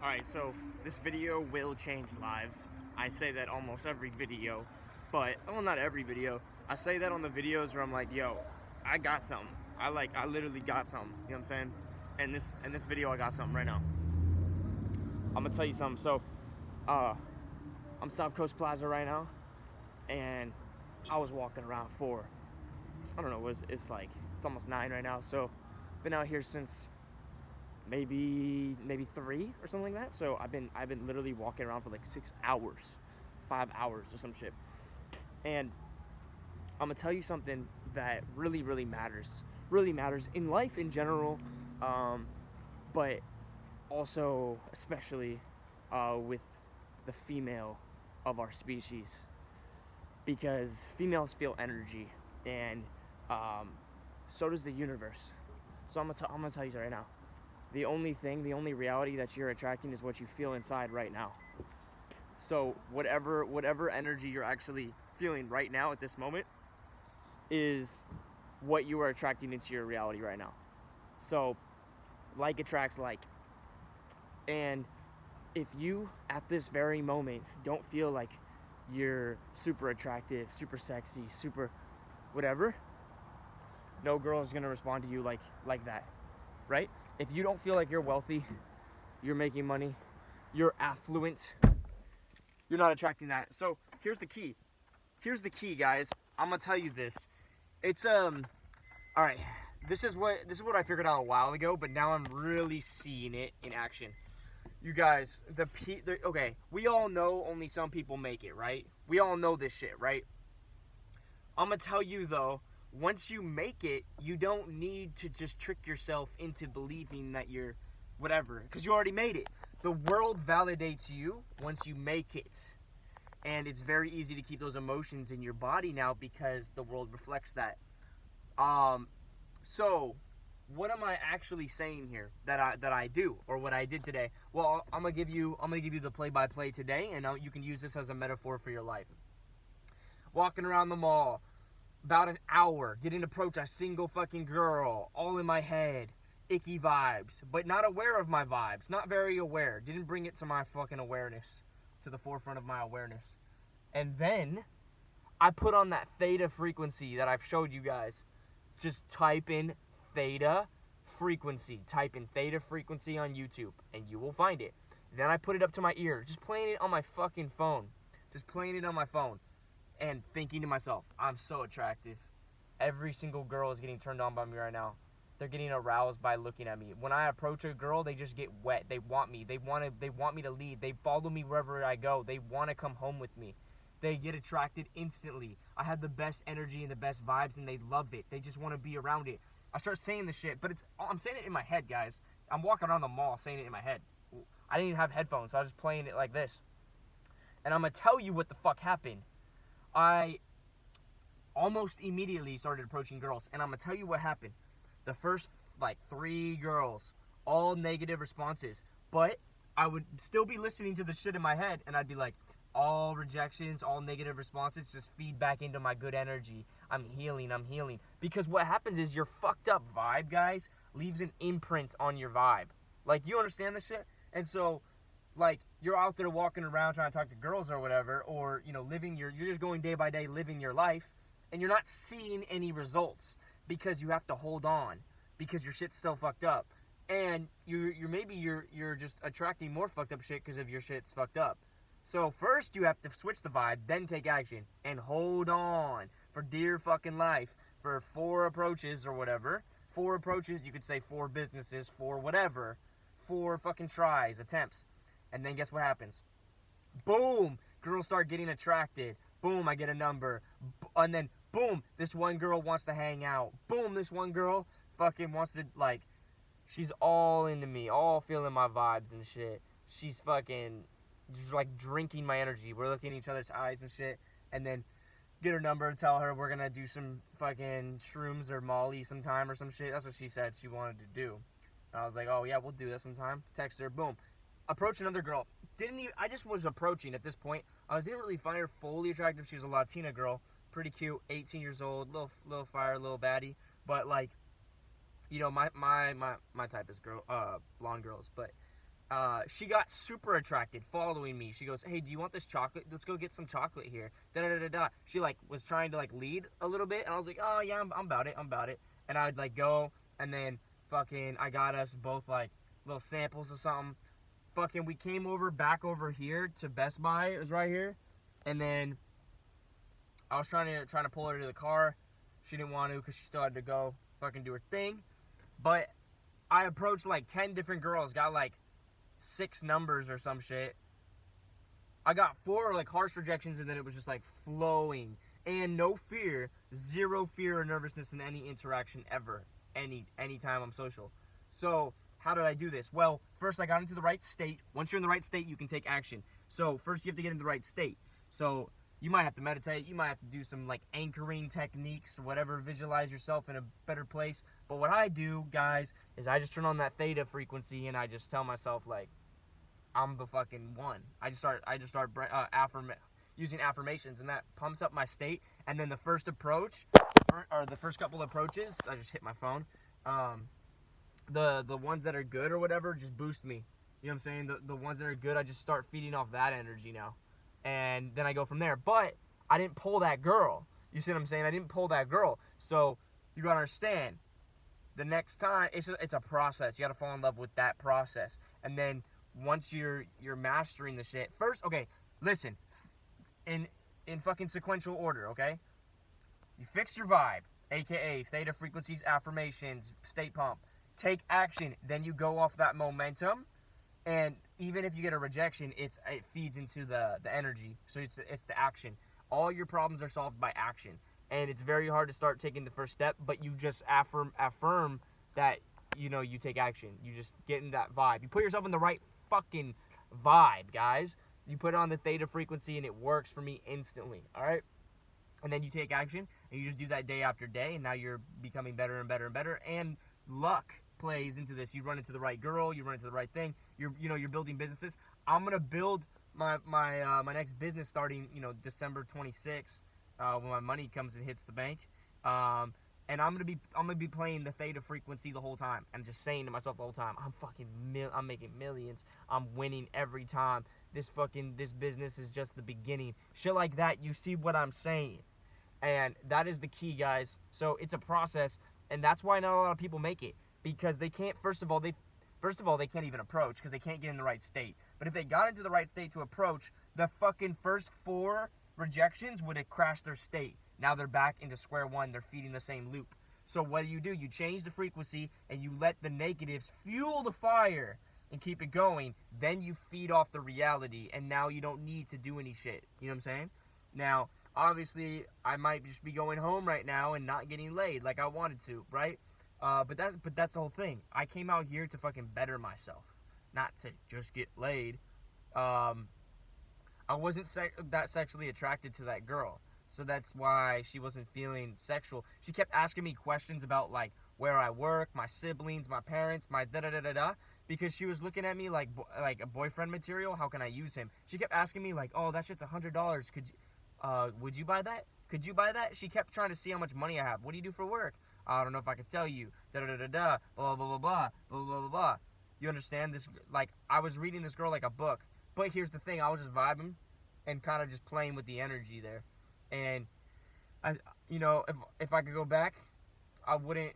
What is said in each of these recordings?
Alright, so this video will change lives. I say that almost every video, but, well, not every video. I say that on the videos where I'm like, yo, I got something. I literally got something, you know what I'm saying? And this video, I got something right now. I'm gonna tell you something. So, I'm South Coast Plaza right now, and I was walking around for, I don't know, it's almost 9 right now, so been out here since maybe 3 or something like that. So I've been literally walking around for like 6 hours, 5 hours or some shit. And I'm gonna tell you something that really matters in life in general, but also especially with the female of our species, because females feel energy, and so does the universe. So I'm gonna tell you right now. The only reality that you're attracting is what you feel inside right now. So whatever energy you're actually feeling right now at this moment is what you are attracting into your reality right now. So like attracts like. And if you at this very moment don't feel like you're super attractive, super sexy, super whatever, no girl is gonna respond to you like that, right? If you don't feel like you're wealthy, you're making money, you're affluent, you're not attracting that. So here's the key. Here's the key, guys. I'm gonna tell you this. It's all right. This is what I figured out a while ago, but now I'm really seeing it in action. You guys, okay, we all know only some people make it, right? We all know this shit, right? I'm gonna tell you though, once you make it, you don't need to just trick yourself into believing that you're whatever, because you already made it. The world validates you once you make it. And it's very easy to keep those emotions in your body now because the world reflects that. So what am I actually saying here that I do, or what I did today? Well, I'm gonna give you the play-by-play today, and you can use this as a metaphor for your life. Walking around the mall, about an hour, didn't approach a single fucking girl, all in my head, icky vibes, but not aware of my vibes, not very aware, didn't bring it to my fucking awareness, to the forefront of my awareness. And then I put on that theta frequency that I've showed you guys. Just type in theta frequency, type in theta frequency on YouTube, and you will find it. Then I put it up to my ear, just playing it on my fucking phone, and thinking to myself, I'm so attractive. Every single girl is getting turned on by me right now. They're getting aroused by looking at me. When I approach a girl, they just get wet. They want me. They want me to lead. They follow me wherever I go. They want to come home with me. They get attracted instantly. I have the best energy and the best vibes, and they love it. They just want to be around it. I start saying this shit, but I'm saying it in my head, guys. I'm walking around the mall saying it in my head. I didn't even have headphones, so I was just playing it like this. And I'm going to tell you what the fuck happened. I almost immediately started approaching girls, and I'm going to tell you what happened. The first, 3 girls, all negative responses, but I would still be listening to the shit in my head, and I'd be like, all rejections, all negative responses just feed back into my good energy. I'm healing. Because what happens is your fucked up vibe, guys, leaves an imprint on your vibe. You understand this shit? And so, you're out there walking around trying to talk to girls or whatever, or, you're just going day by day living your life, and you're not seeing any results because you have to hold on because your shit's so fucked up. And you're just attracting more fucked up shit because of your shit's fucked up. So first you have to switch the vibe, then take action, and hold on for dear fucking life for 4 approaches or whatever. 4 approaches, you could say 4 businesses, 4 whatever, 4 fucking tries, attempts. And then guess what happens? Boom! Girls start getting attracted. Boom, I get a number. And then, boom, this one girl wants to hang out. Boom, this one girl fucking wants to, she's all into me, all feeling my vibes and shit. She's fucking just, drinking my energy. We're looking in each other's eyes and shit. And then get her number and tell her we're gonna do some fucking shrooms or Molly sometime or some shit. That's what she said she wanted to do. And I was like, oh, yeah, we'll do that sometime. Text her, boom. Approach another girl. I just was approaching at this point. I didn't really find her fully attractive. She was a Latina girl. Pretty cute, 18 years old, little fire, little baddie. But, my type is blonde girls. But she got super attracted, following me. She goes, "Hey, do you want this chocolate? Let's go get some chocolate here." Da da da da. She like was trying to like lead a little bit, and I was like, "Oh yeah, I'm about it. I'm about it." And I would like go, and then fucking I got us both like little samples of something. Fucking we came over back over here to Best Buy. It was right here, and then I was trying to pull her to the car. She didn't want to because she still had to go fucking do her thing. But I approached like 10 different girls, got like 6 numbers or some shit. I got 4 like harsh rejections, and then it was just like flowing. And no fear, 0 fear or nervousness in any interaction ever. Anytime I'm social. So how did I do this? Well, first I got into the right state. Once you're in the right state, you can take action. So first you have to get in the right state. So you might have to meditate. You might have to do some like anchoring techniques or whatever. Visualize yourself in a better place. But what I do, guys, is I just turn on that theta frequency and I just tell myself like, I'm the fucking one. I just start using affirmations, and that pumps up my state. And then the first approach, or the first couple approaches, I just hit my phone. The ones that are good or whatever just boost me. You know what I'm saying? The ones that are good, I just start feeding off that energy now, and then I go from there. But I didn't pull that girl. You see what I'm saying? I didn't pull that girl. So you gotta understand. The next time, it's a process. You gotta fall in love with that process, and then once you're mastering the shit. First, okay, listen, in fucking sequential order, okay? You fix your vibe, aka theta frequencies, affirmations, state pump. Take action, then you go off that momentum, and even if you get a rejection, it feeds into the energy. So it's the action. All your problems are solved by action, and it's very hard to start taking the first step, but you just affirm that you take action. You just get in that vibe. You put yourself in the right fucking vibe, guys. You put on the theta frequency and it works for me instantly. All right, and then you take action and you just do that day after day, and now you're becoming better and better and better. And luck plays into this. You run into the right girl, you run into the right thing. You're building businesses. I'm gonna build my next business starting December 26th, when my money comes and hits the bank. And I'm gonna be playing the theta frequency the whole time, and just saying to myself the whole time, I'm making millions. I'm winning every time. This business is just the beginning. Shit like that. You see what I'm saying? And that is the key, guys. So it's a process, and that's why not a lot of people make it, because they can't. First of all, they can't even approach because they can't get in the right state. But if they got into the right state to approach, the fucking first 4 rejections would have crashed their state. Now they're back into square one. They're feeding the same loop. So what do? You change the frequency and you let the negatives fuel the fire and keep it going. Then you feed off the reality, and now you don't need to do any shit. You know what I'm saying? Now, obviously, I might just be going home right now and not getting laid like I wanted to, right? But that's the whole thing. I came out here to fucking better myself, not to just get laid. I wasn't that sexually attracted to that girl. So that's why she wasn't feeling sexual. She kept asking me questions about like where I work, my siblings, my parents, my da-da-da-da-da, because she was looking at me like a boyfriend material. How can I use him? She kept asking me like, "Oh, that shit's $100. Would you buy that? Could you buy that?" She kept trying to see how much money I have. What do you do for work? I don't know if I could tell you. Da-da-da-da-da, blah, blah, blah, blah, blah, blah, blah, blah. You understand this? Like, I was reading this girl like a book. But here's the thing. I was just vibing and kind of just playing with the energy there. And if I could go back, I wouldn't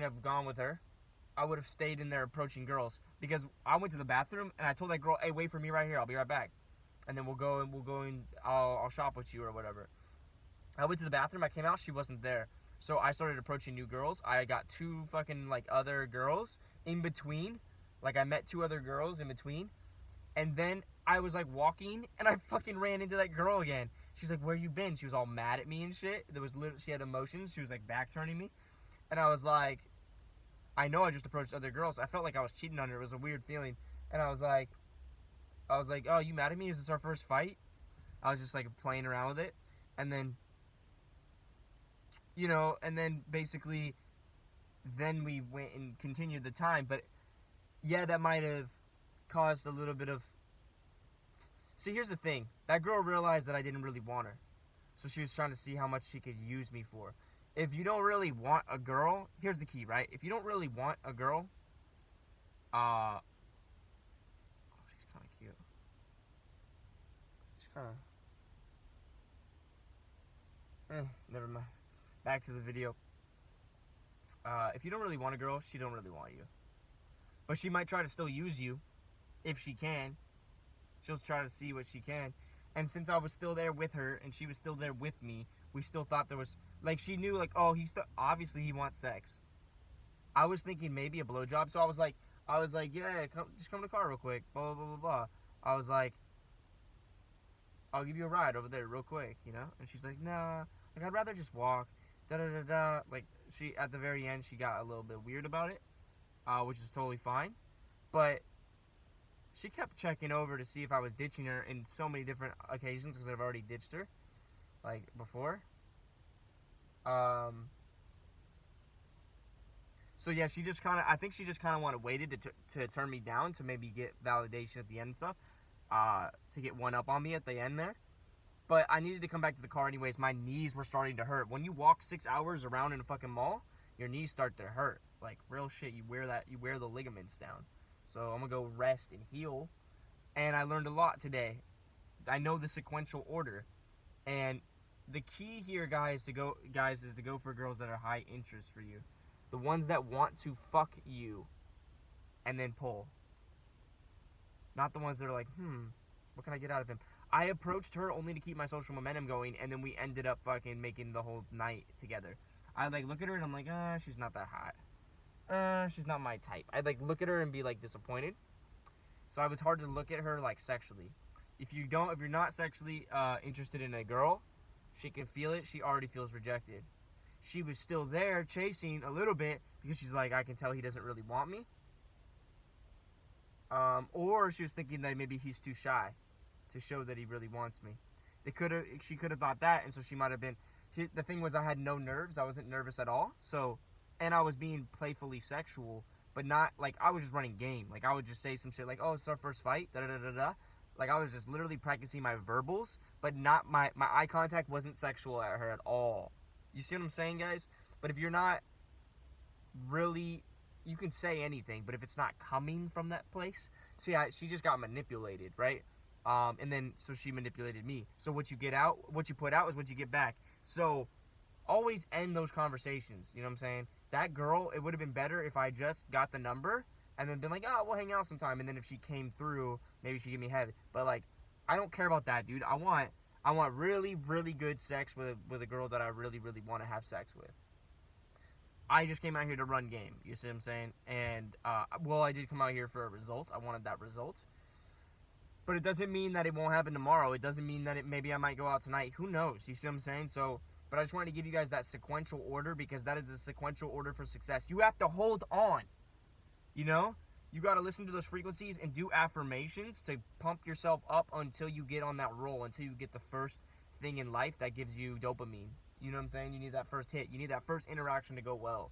have gone with her. I would have stayed in there approaching girls, because I went to the bathroom and I told that girl, "Hey, wait for me right here. I'll be right back." And then we'll go and I'll shop with you or whatever. I went to the bathroom. I came out. She wasn't there. So I started approaching new girls. I got 2 fucking like other girls in between. Like I met 2 other girls in between. And then I was like walking and I fucking ran into that girl again. She's like, "Where you been?" She was all mad at me and shit. She had emotions. She was like back turning me. And I was like, I know I just approached other girls. I felt like I was cheating on her. It was a weird feeling. And I was like, "Oh, you mad at me? Is this our first fight?" I was just like playing around with it. And then, basically, then we went and continued the time. But yeah, that might have caused a little bit of... See, here's the thing. That girl realized that I didn't really want her. So she was trying to see how much she could use me for. If you don't really want a girl, here's the key, right? If you don't really want a girl, Huh. Never mind. Back to the video. If you don't really want a girl, she don't really want you. But she might try to still use you if she can. She'll try to see what she can. And since I was still there with her and she was still there with me, we still thought there was, like, she knew, like, oh, obviously he wants sex. I was thinking maybe a blowjob, so I was like, yeah, just come to the car real quick, blah, blah, blah, blah. I was like, I'll give you a ride over there real quick, you know? And she's like, nah, like, I'd rather just walk, da-da-da-da. Like, at the very end, she got a little bit weird about it, which is totally fine. But she kept checking over to see if I was ditching her in so many different occasions, because I've already ditched her, like, before. So yeah, I think she just kind of waited to turn me down to maybe get validation at the end and stuff, to get one up on me at the end there. But I needed to come back to the car anyways. My knees were starting to hurt. When you walk 6 hours around in a fucking mall, your knees start to hurt. Like, real shit, you wear the ligaments down. So I'm gonna go rest and heal. And I learned a lot today. I know the sequential order. And the key here, guys, is to go for girls that are high interest for you. The ones that want to fuck you and then pull. Not the ones that are like, what can I get out of him? I approached her only to keep my social momentum going, and then we ended up fucking making the whole night together. I like look at her and I'm like, she's not that hot. She's not my type. I'd like look at her and be like disappointed. So I was hard to look at her like sexually. If you're not sexually interested in a girl, she can feel it. She already feels rejected. She was still there chasing a little bit because she's like, I can tell he doesn't really want me. Or she was thinking that maybe he's too shy to show that he really wants me. She could have thought that, and so she might have been. The thing was, I had no nerves. I wasn't nervous at all. So, and I was being playfully sexual, but not like I was just running game. Like I would just say some shit like, "Oh, it's our first fight." Da da da da da. Like I was just literally practicing my verbals, but not my eye contact wasn't sexual at her at all. You see what I'm saying, guys? But if you're not really, you can say anything, but if it's not coming from that place, see, she just got manipulated, right? And then so she manipulated me. So what you put out is what you get back. So always end those conversations. You know what I'm saying? That girl, it would have been better if I just got the number and then been like, oh, we'll hang out sometime. And then if she came through, maybe she'd give me head. But like, I don't care about that, dude. I want really, really good sex with a girl that I really, really want to have sex with. I just came out here to run game. You see what I'm saying? And well, I did come out here for a result. I wanted that result. But it doesn't mean that it won't happen tomorrow. It doesn't mean that maybe I might go out tonight. Who knows? You see what I'm saying? So, but I just wanted to give you guys that sequential order because that is the sequential order for success. You have to hold on. You know? You got to listen to those frequencies and do affirmations to pump yourself up until you get on that roll, until you get the first thing in life that gives you dopamine. You know what I'm saying? You need that first hit. You need that first interaction to go well.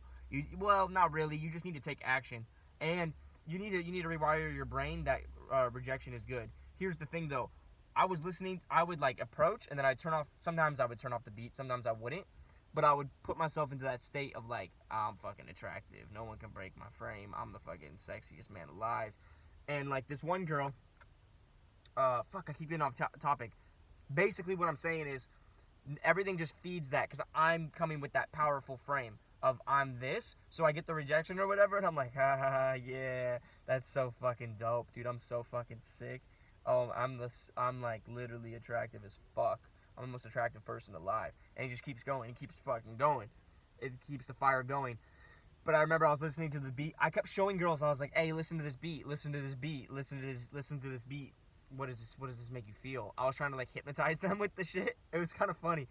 Well, not really. You just need to take action. And you need to rewire your brain that rejection is good. Here's the thing, though. I was listening. I would, like, approach, and then I'd turn off. Sometimes I would turn off the beat. Sometimes I wouldn't. But I would put myself into that state of, like, I'm fucking attractive. No one can break my frame. I'm the fucking sexiest man alive. And, like, this one girl. I keep getting off topic. Basically, what I'm saying is, everything just feeds that. Because I'm coming with that powerful frame of I'm this. So I get the rejection or whatever. And I'm like, ha, yeah. That's so fucking dope, dude. I'm so fucking sick. Oh, I'm like literally attractive as fuck. I'm the most attractive person alive. And he just keeps going. He keeps fucking going. It keeps the fire going. But I remember I was listening to the beat. I kept showing girls. I was like, hey, listen to this beat. Listen to this beat. Listen to this beat. What does this make you feel? I was trying to like hypnotize them with the shit. It was kind of funny.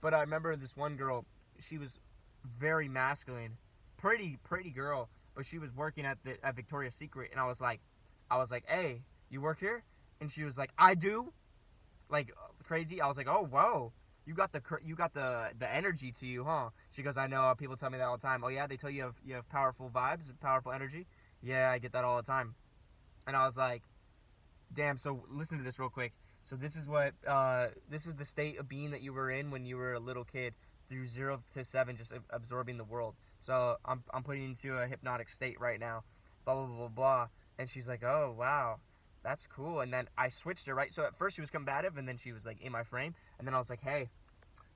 But I remember this one girl. She was very masculine. Pretty girl. But she was working at Victoria's Secret. And I was like, hey, you work here? And she was like, I do. Like crazy. I was like, oh whoa, you got the energy to you, huh? She goes, I know. People tell me that all the time. Oh yeah, they tell you have powerful vibes, powerful energy. Yeah, I get that all the time. And I was like, damn. So listen to this real quick. So this is the state of being that you were in when you were a little kid, through 0 to 7, just absorbing the world. So I'm putting you into a hypnotic state right now. Blah blah blah blah. And she's like, oh wow. that's cool. And then I switched her, right? So at first she was combative, and then she was like in my frame, and then I was like, hey,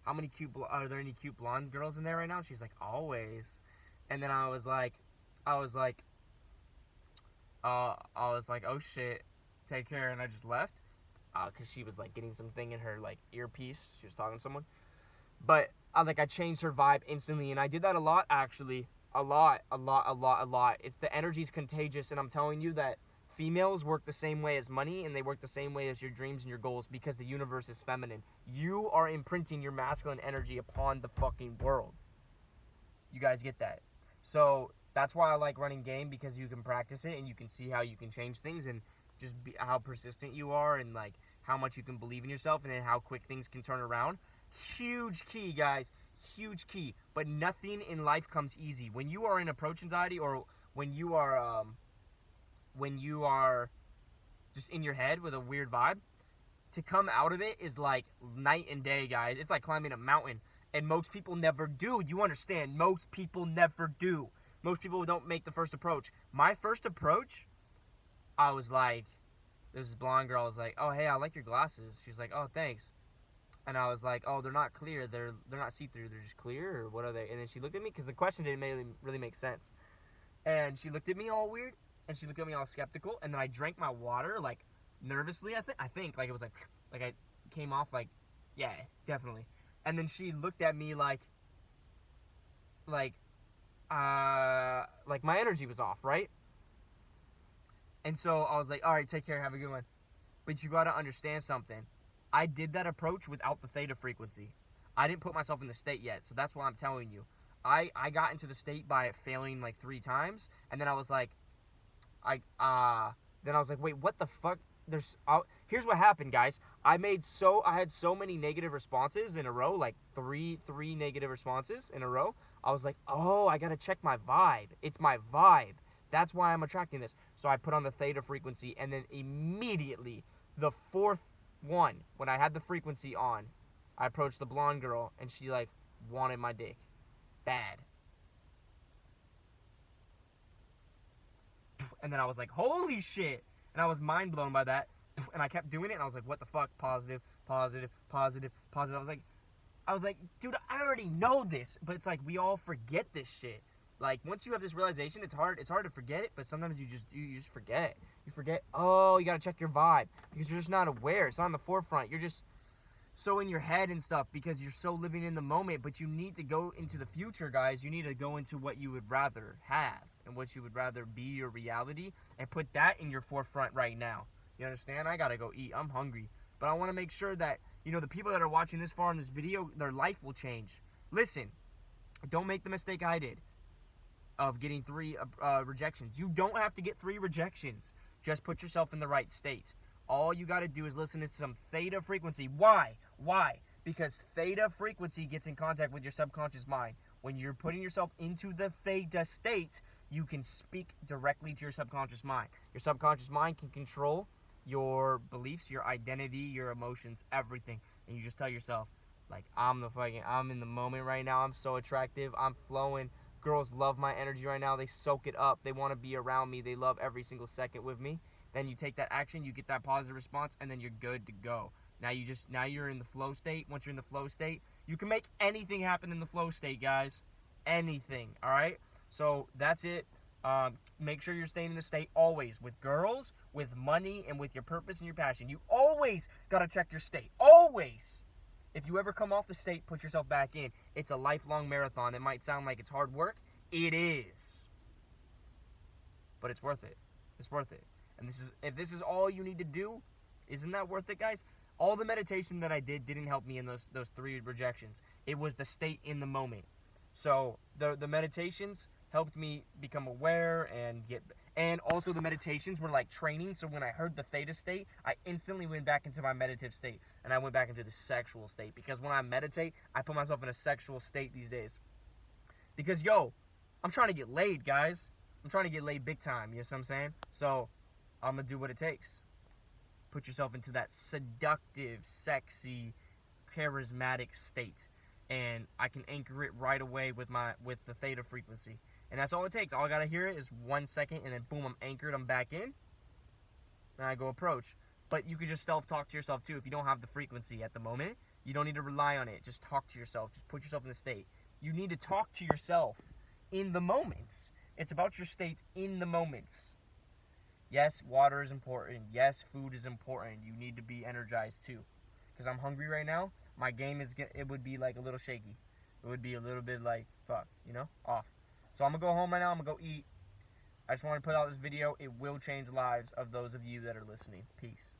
how many are there any cute blonde girls in there right now? She's like, always. And then I was like, oh shit, take care, and I just left, cause she was like getting something in her like earpiece. She was talking to someone, but I changed her vibe instantly, and I did that a lot actually, a lot. It's the energy's contagious, and I'm telling you that females work the same way as money, and they work the same way as your dreams and your goals because the universe is feminine. You are imprinting your masculine energy upon the fucking world. You guys get that? So that's why I like running game, because you can practice it and you can see how you can change things, and just how persistent you are, and like how much you can believe in yourself, and then how quick things can turn around. Huge key, guys. Huge key. But nothing in life comes easy. When you are in approach anxiety, or when you are just in your head with a weird vibe, to come out of it is like night and day, guys. It's like climbing a mountain. And most people never do. You understand? Most people never do. Most people don't make the first approach. My first approach, I was like, this blonde girl was like, oh, hey, I like your glasses. She's like, oh, thanks. And I was like, oh, they're not clear. They're not see-through. They're just clear, or what are they? And then she looked at me, because the question didn't really make sense. And she looked at me all weird, and she looked at me all skeptical. And then I drank my water, like, nervously, I think. Like, it was like I came off like, yeah, definitely. And then she looked at me like my energy was off, right? And so I was like, all right, take care, have a good one. But you gotta understand something. I did that approach without the theta frequency. I didn't put myself in the state yet, so that's why I'm telling you. I got into the state by failing like 3 times, and then I was like, wait, what the fuck? Here's what happened, guys. I had so many negative responses in a row, like three negative responses in a row. I was like, oh, I gotta check my vibe. It's my vibe. That's why I'm attracting this. So I put on the theta frequency, and then immediately, the 4th one, when I had the frequency on, I approached the blonde girl, and she like wanted my dick. Bad. And then I was like, holy shit. And I was mind blown by that. And I kept doing it, and I was like, what the fuck? Positive, positive, positive, positive. I was like, dude, I already know this. But it's like, we all forget this shit. Like, once you have this realization, it's hard to forget it, but sometimes you just forget. You forget, oh, you gotta check your vibe, because you're just not aware. It's not on the forefront. You're just so in your head and stuff, because you're so living in the moment. But you need to go into the future, guys. You need to go into what you would rather have, and what you would rather be your reality, and put that in your forefront right now. You understand? I gotta go eat. I'm hungry. But I want to make sure that, the people that are watching this far in this video, their life will change. Listen, don't make the mistake I did of getting 3 rejections. You don't have to get 3 rejections. Just put yourself in the right state. All you got to do is listen to some theta frequency. Why? Because theta frequency gets in contact with your subconscious mind. When you're putting yourself into the theta state, you can speak directly to your subconscious mind. Your subconscious mind can control your beliefs, your identity, your emotions, everything. And you just tell yourself, like, I'm in the moment right now. I'm so attractive. I'm flowing. Girls love my energy right now. They soak it up. They want to be around me. They love every single second with me. Then you take that action, you get that positive response, and then you're good to go. Now you're in the flow state. Once you're in the flow state, you can make anything happen in the flow state, guys. Anything, all right? So that's it. Make sure you're staying in the state always, with girls, with money, and with your purpose and your passion. You always got to check your state. Always. If you ever come off the state, put yourself back in. It's a lifelong marathon. It might sound like it's hard work. It is. But it's worth it. It's worth it. And if this is all you need to do, isn't that worth it, guys? All the meditation that I didn't help me in those 3 rejections. It was the state in the moment. So the meditations helped me become aware, and also the meditations were like training. So when I heard the theta state, I instantly went back into my meditative state, and I went back into the sexual state. Because when I meditate, I put myself in a sexual state these days. Because, I'm trying to get laid, guys. I'm trying to get laid big time, you know what I'm saying? So I'm going to do what it takes. Put yourself into that seductive, sexy, charismatic state. And I can anchor it right away with the theta frequency. And that's all it takes. All I got to hear is 1 second, and then boom, I'm anchored, I'm back in. and I go approach. But you could just self-talk to yourself too. If you don't have the frequency at the moment, you don't need to rely on it. Just talk to yourself. Just put yourself in the state. You need to talk to yourself in the moments. It's about your state in the moments. Yes, water is important. Yes, food is important. You need to be energized too. Because I'm hungry right now. My game it would be like a little shaky. It would be a little bit like, fuck, you know, off. So I'm going to go home right now. I'm going to go eat. I just want to put out this video. It will change lives of those of you that are listening. Peace.